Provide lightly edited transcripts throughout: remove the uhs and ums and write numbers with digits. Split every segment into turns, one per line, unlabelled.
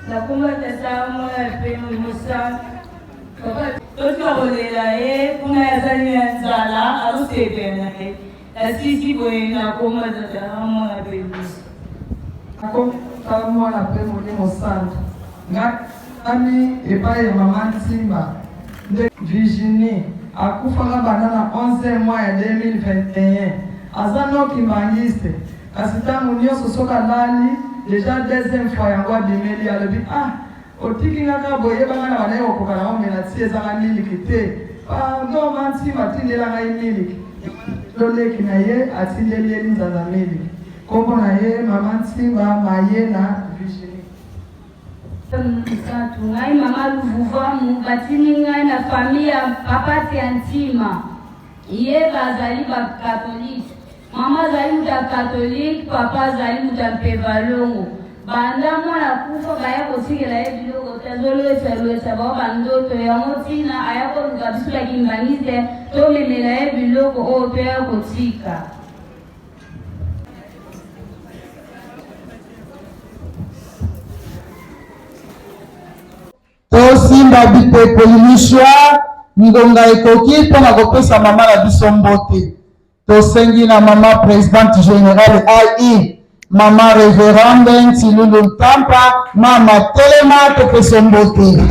Nakuma tasamu pe musa. Toto olela e kuna yazani nzala arusebena e. Asisi boye nakuma tasamu pe musa.
Nakuma na pe musa. Ngani epai ya mama Nsimba de Virginie akufaka banana 11 mois ya 2021 azano kimbangiste kasi tangu nyonso soka lali déjà deuxième fois yango abimeli alobi otiki ngaka boye bangana banaye okoka na omela ti ezanga miliki te pardon Nsimba atindela ngai miliki loleki na ye atindeli ye nzanza miliki kombo na ye mama Nsimba maye na Virginie.
Ngai mama Luvuvamu batini ngai na familia papa Tiantima ye bazali ba catholique mama zali muta catholique papa zali muta mpevalongo banda mwana kufa baya kotikela ye biloko tazolwesa bao bandoto yango tina ayako luka bisula kimbangize tomemela ye biloko oyo mpe ya kotika.
Tosimba bite polimisha ngonga ekoki mpona kopesa mama na biso mbote. Tosengi na mama présidente générale AI mama révérende Ntilulu Ntampa mama telema topesa mbote.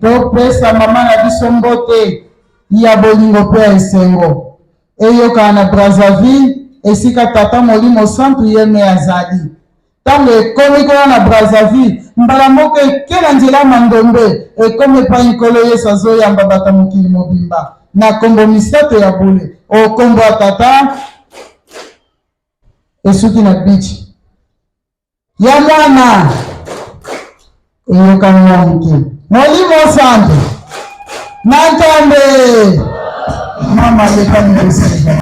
Topesa mama na biso mbote ya bolingo mpe ya esengo eyokana na Brazzaville esika tata molimo santu yeme azali ntango ekomi kuna na Brazzaville mbala moko ekela nzela mandombe ekomi epai nkolo Yesu azoyamba bato mokili mobimba na kombo misato ya bule okombo ya tata esuki na bichi ya mwana eyokana na mokili Molimo santo Nantambe mama lekani kusema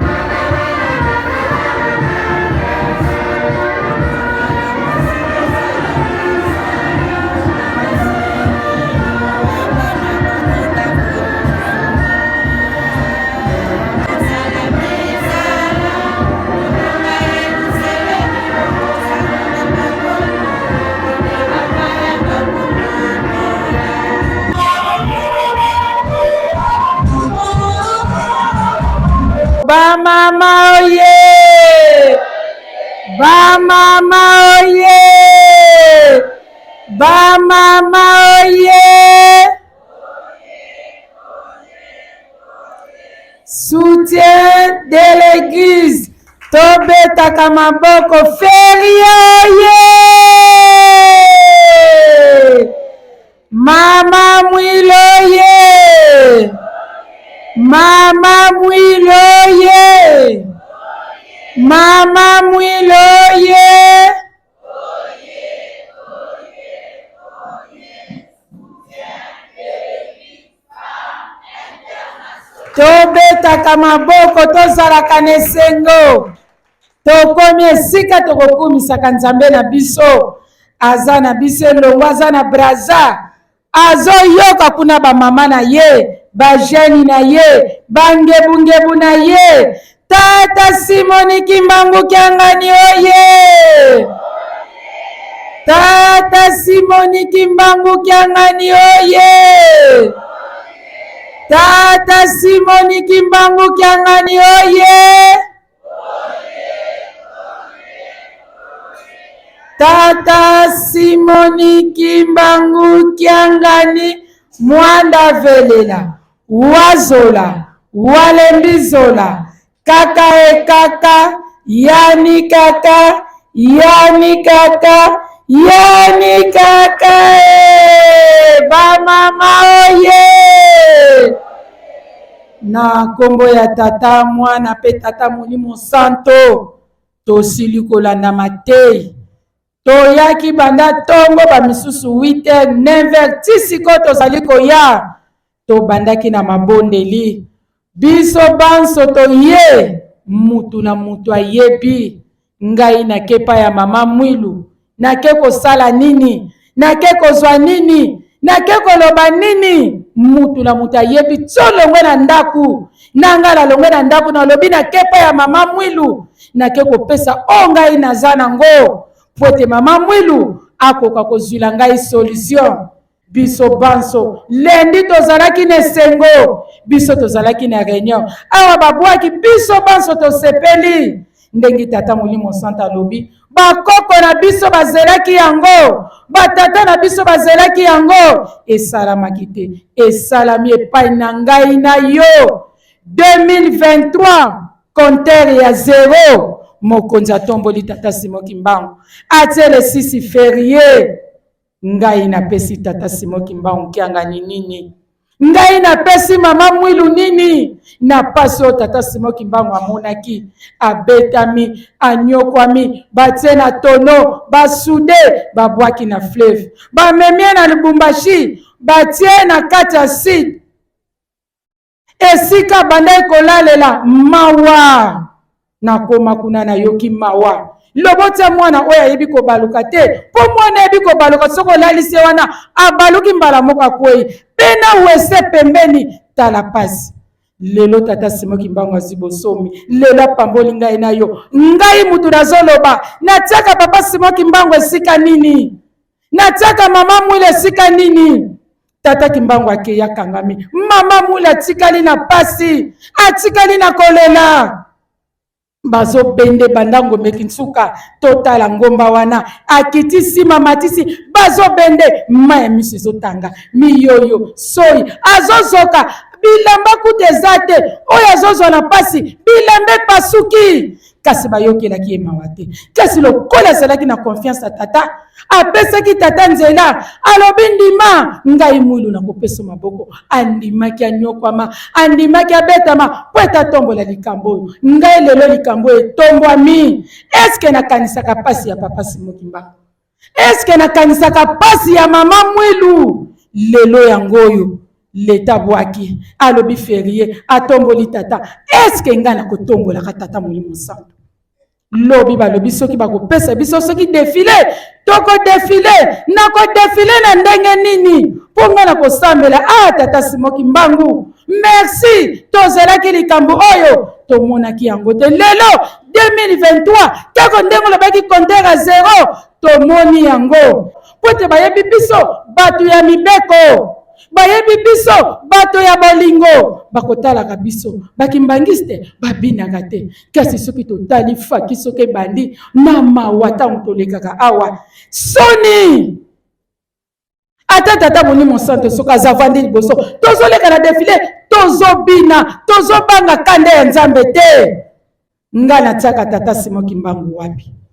Bamama oye! Bamama oye! Bamama oye! Soutien de l'église Tobeta Kamaboko Feria oye! Mama Mwiloye! Mama Mwiloye! Mama Mwiloye! Tobetaka maboko tozalaka na esengo tokomi esika tokokumisaka Nzambe na biso aza na biso elongo aza na Brazza azoyoka kuna bamama na ye bajeni na ye bangebungebu na ye Tata Simoni Kimbangu Kiangani oye! Tata Simoni Kimbangu Kiangani oye! Tata Simoni Kimbangu Kiangani oye! Tata Simoni Kimbangu Kiangani Mwanda Velela Wazola Walembizola Kaka e kaka Yani kaka Yani kaka Yani kaka Bamama oye! na kombo ya tata mwana pe tata molimo santo tosili kolanda matei toyaki banda tongo bamisusu 8h 9h tisiko tozali koya tobandaki na mabondeli biso banso toye mutu na mutu ayebi ngai nakepa ya mama mwilu nake kosala nini nake kozwa nini nake koloba nini mutu na mutu ayebi tsolongwe na ndaku nanga lalongwe na ndaku nalobi nakepa ya mama mwilu nake kopesa o ngai naza nango po ete mama mwilu akoka kozwila ngai solution biso banso lendi tozalaki na esengo biso tozalaki na réunion awa babwaki biso banso tosepeli ndenge tata molimo santa alobi bakoko na biso bazelaki yango batata na biso bazelaki yango esalamaki te esalami epai na ngai na yo 2023 compteur ya 0 mokonzi atomboli tata Simon Kimbangu atie le 6 février ngai napesi tata Simon Kimbangu kianga nini ngai napesi mama mwilu nini na pasi oyo tata Simon Kimbangu amonaki abetami anyokwami batie na tono basude babwaki na fleuve bamemie na Lubumbashi batie na kati ya site esika bandai kolalela mawa nakoma kuna na yoki mawa lobotia mwana oyo ayebi kobaluka te po mwana ayebi kobaluka soko lalisi wana abaluki mbala moko akwei pena wese pembeni tala pasi lelo tata Simon Kimbangu azibosomi lelo pamboli ngai na yo ngai mutu nazoloba natiaka papa Simon Kimbangu esika nini natiaka mama mwile esika nini tata Kimbangu akeya kangami mama mwile atikali na pasi atikali na kolela bazo bende bandango mekinsuka totala ngomba wana akiti sima matisi bazo bende maya misizo tanga miyoyo soi azozoka bilamba kutezate oyo azozo na pasi bilambe pasuki kasi bayokelaki emawate kasi lokola azalaki na confiance na tata apesaki tata nzela alobi ndima ngai mwilu na kopesa maboko andimaki anyokwama andimaki abetama po etatombola likambo oyo ngai lelo likambo etombwami eske nakanisaka pasi ya papa Simon Kimbangu eske nakanisaka pasi ya mama mwilu lelo yango oyo leta bwaki alobi ferie atomboli tata eske nga na kotombola ka tata molimo santo lobi balobi soki bakopesa biso soki défilé toko défilé nako défilé na ndenge nini po nga na kosambela tata Simon Kimbangu merci tozelaki likambo oyo tomonaki yango te lelo 2023 kako ndenge lobaki compteur à 0 tomoni yango po te bayebi biso bato ya mibeko bayebi biso bato ya bolingo bakotalaka biso bakimbangiste babinaka te kasi soki totali faki soki bandi na mawa ntango tolekaka awa soni ata tata molimo santo soki azavandi liboso tozoleka na defile tozobina tozobanga kanda ya nzambe te nga natiaka tata Simon Kimbangu wapi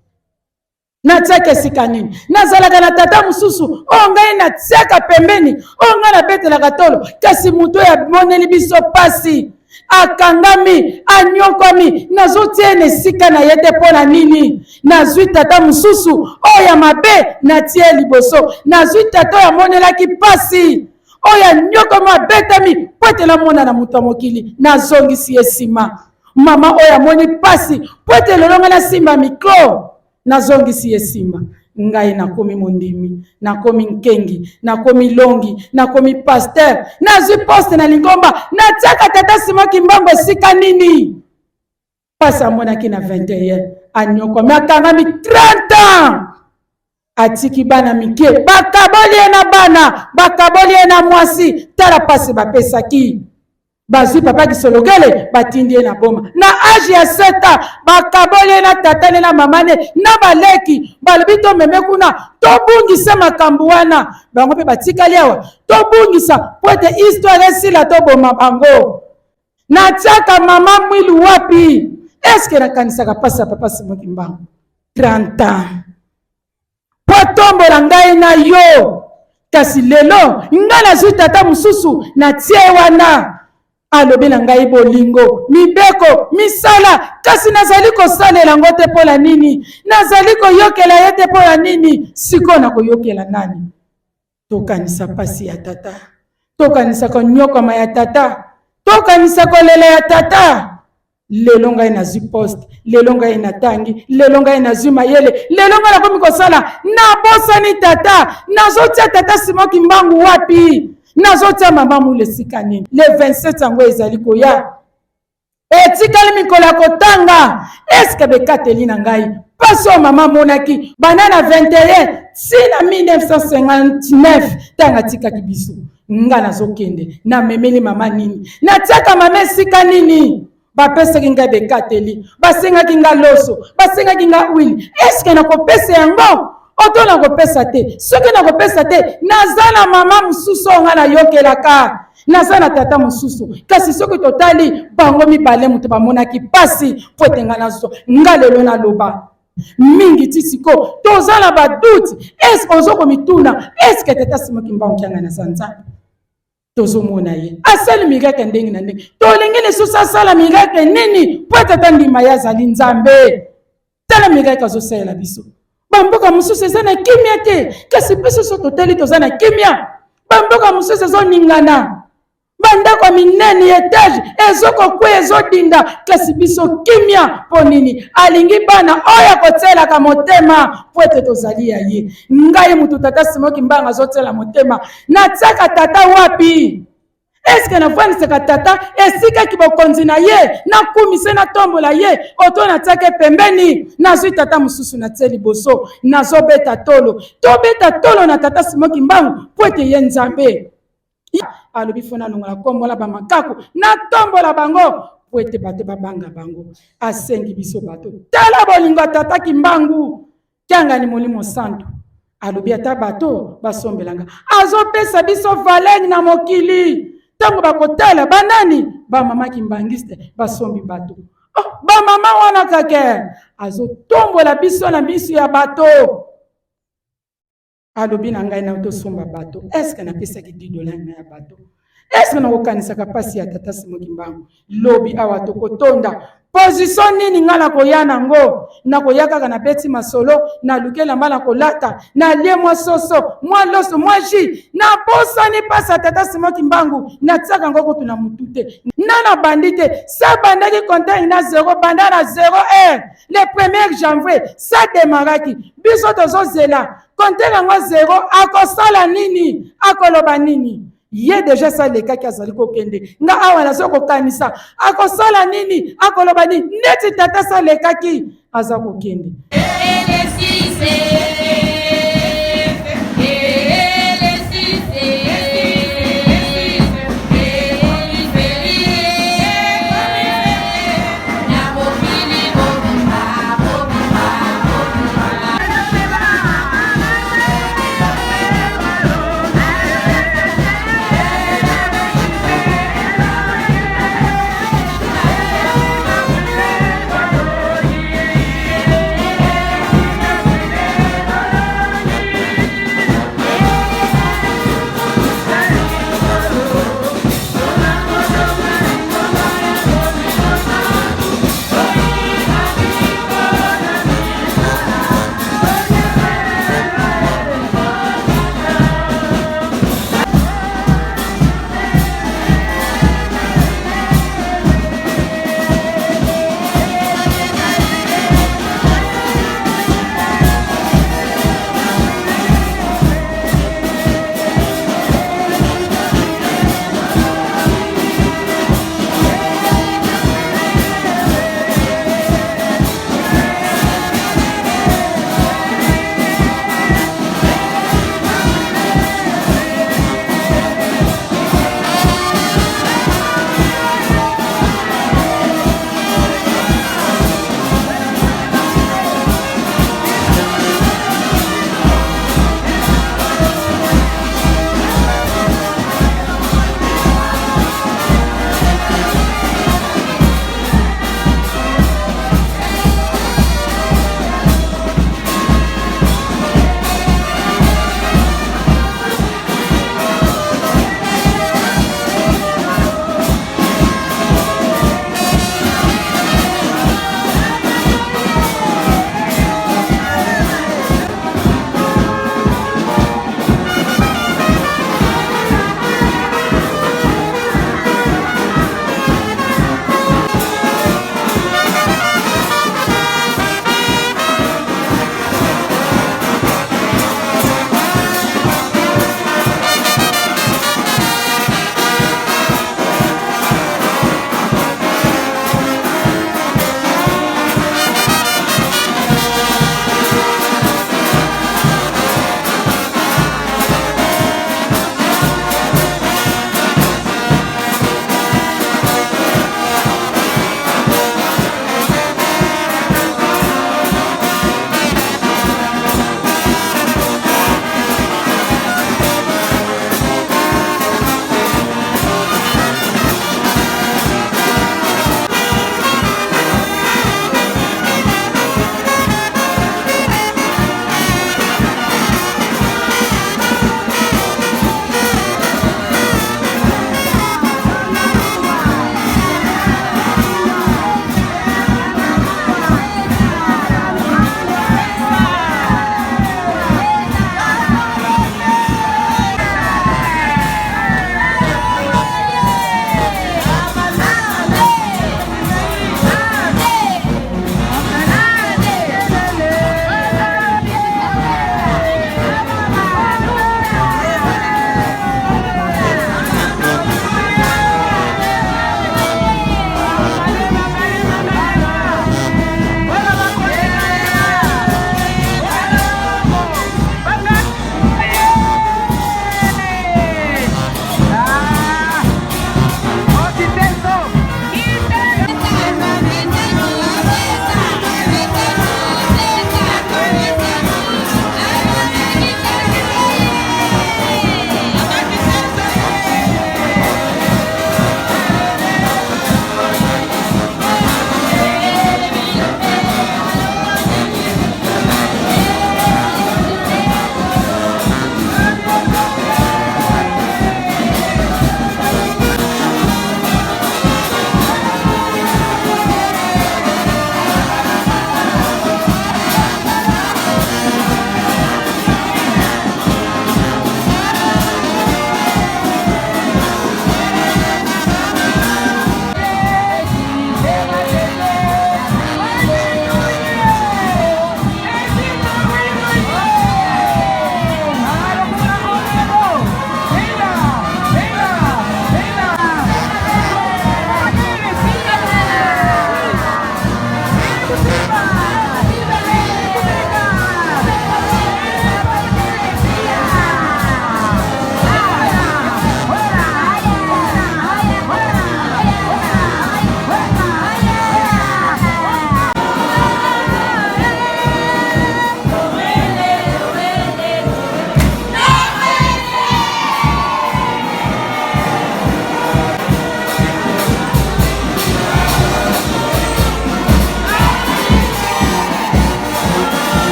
natiaka esika nini nazalaka na tata mosusu oyo ngai natiaka pembeni oyo ngai nabetelaka tolo kasi moto oyo amoneli biso pasi akangami anyokwami nazotia na esika na ye te mpo na nini nazwi tata mosusu oyo ya mabe natie liboso nazwi tata oyo amonelaki pasi oyo anyokwami abetami mpo ete namona na moto ya mokili nazongisi ye nsima mama oyo amoni pasi mpo ete lelo ngai nasimba mikro nazongisi esima ngai nakomi mondimi nakomi nkengi nakomi longi nakomi pasteur nazwi poste na lingomba natiaka tata Simon Kimbangu esika nini pasi amonaki na 21 anyokwami akangami 30 ans atiki bana mike bakaboli ye na bana bakaboli ye na mwasi tala pasi bapesaki bazwi papa Kisologele batindi ye na boma na age ya 7 ans bakaboli na tatane na mamane na baleki balobi to meme kuna tobungisa makambo wana bango mpe batikali awa tobungisa po ete histoire esila toboma bango natiaka mama mwilu wapi eske nakanisaka pasi ya papa Simon Kimbangu 30 ans po tombola ngai na yo kasi lelo ngai nazwi tata mosusu na tie wana alobi na ngai bolingo mibeko misala kasi nazali kosalela ngo te mpo na nini, nazali koyokela ye te mpo na nini, siko na koyokela nani? Tokanisa pasi ya tata, tokanisa konyokama ya tata, tokanisa kolela ya tata. Lelo ngai nazwi poste, lelo ngai natangi, lelo ngai nazwi mayele, lelo ngai nakomi kosala nabosani tata, nazotia tata Simoki Mbangu wapi, nazotia mama mule sika nini? Le 27 yango ezali koya, etikali mikolo ya kotanga. Eske bekateli na ngai paso mama monaki banana 21 sina 1959 tanga tikaki biso nga nazokende na memeli mama nini, natiaka mama sika nini? Bapesaki ngai bekateli, basengaki nga loso, basengaki nga wili. Eske nakopesa yango? Oto nakopesa te. Soki nakopesa te, naza na mama mususu nga nayokelaka, naza na tata mususu. Kasi soki totali bango mibale mutu bamonaki pasi po ete nga nazo nga lelo naloba mingi tisiko toza na baduti. Eske ozoko mituna eske tata Simoki Mbangu kianga na sanza tozomona ye asali miracle ndenge na ndenge, tolingi lisusu asala miracle nini po tata ndima ya zali nzambe? Tala miracle azosalela biso. Bamboka mususu eza na kimia te, kasi biso so totali toza na kimia. Bamboka mususu ezoningana, bandako minene etage ezokokwe ezodinda, kasi biso kimia. Po nini? Alingi bana oyo kotelaka motema po ete tozali ya ye. Ngai mutu tata Simoki Mbangu azotela motema, natiaka tata wapi? Eske nafandisaka tata esika kibokonzi na ye, nakumise na tombola ye, oto natiake pembeni, nazwi tata mususu natie liboso, nazobeta tolo. Tobeta tolo na tata Simoki Mbangu po ete ye nzambe. Alobi fona longola kombola bamakako na tombola bango po ete bato babanga bango. Asengi biso bato, tala bolingo tata Kimbangu kianga ni Molimo Santo. Alobi ata bato basombelanga, azopesa biso valeur na mokili. Tango bakotala banani ba mama Kimbangiste basombi bato. Oh, ba mama wana kake azotombola biso na biso ya bato. Alobi na ngai na tosomba bato. Eske na pesa ki $10 ya bato? Eske na kokanisaka pasi ya tata Simoki Mbangu? Lobi awa tokotonda position nini ngala koya nango? Na koya kaka na beti masolo, na lukela mbala kolata, na lie mwa soso, mwa loso, mwa ji, na bosa ni pasa tata Simoki Mbangu, na tsaka ngoko tuna mutute. Nana bandite, sa bandaki konta ina 0, bandana 0 le 1er janvier, sa demaraki, biso tozo zela, konta nga 0, akosala nini, akoloba nini? Ye deja sa leka ki azali kokende nga awa na soko kanisa akosala nini akoloba nini neti tata sa leka ki aza kokende.